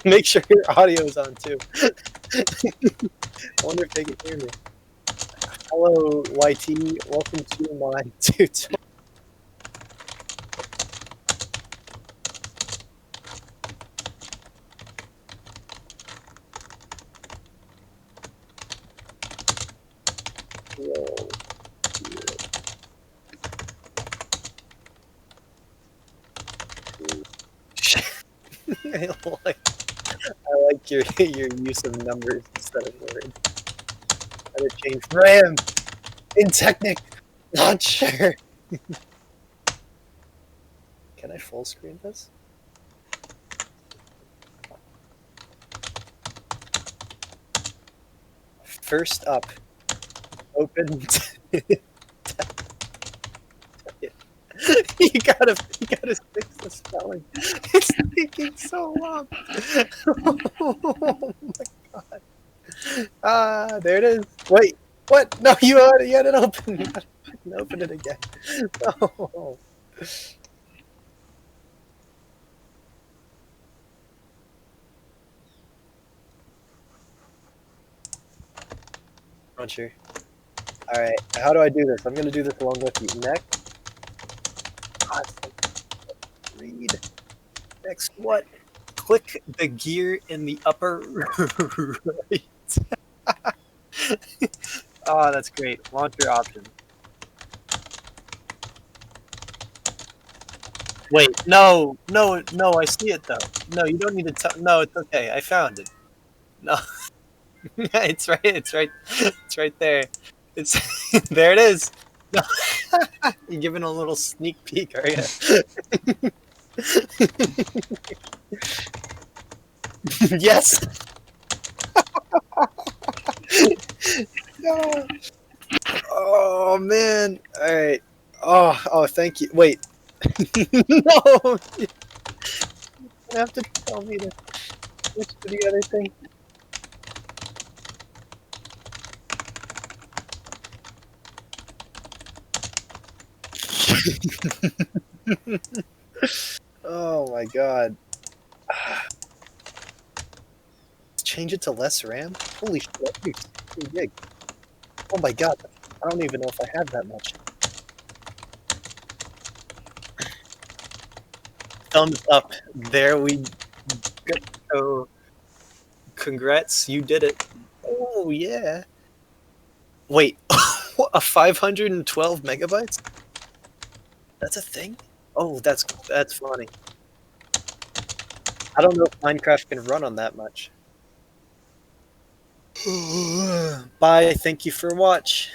Make sure your audio is on too. I wonder if they can hear me. Hello, YT. Welcome to my tutorial. I like your use of numbers instead of words. How to change RAM in Technic Launcher. Can I full screen this? First up, open. You gotta fix the spelling. It's taking so long. Oh my god. Ah, there it is. Wait, what? No, you had it open. You gotta open it again. No. Launcher. Alright, how do I do this? I'm gonna do this along with you. Next. Read. Next what? Click the gear in the upper right. Oh, that's great. Launcher option. Wait, no, I see it though. No, you don't need to tell. No, it's okay. I found it. No, it's right there. It's there. It is. No. You're giving a little sneak peek, are you? Yes. No. Oh man. All right. Oh, thank you. Wait. No. You have to tell me to switch to the other thing. Oh my god. Change it to less RAM? Holy shit, dude, 2 gig. Oh my god, I don't even know if I have that much. Thumbs up. There we go. Congrats, you did it. Oh yeah. Wait, a 512 megabytes? That's a thing? Oh, that's funny. I don't know if Minecraft can run on that much. Bye, thank you for watch.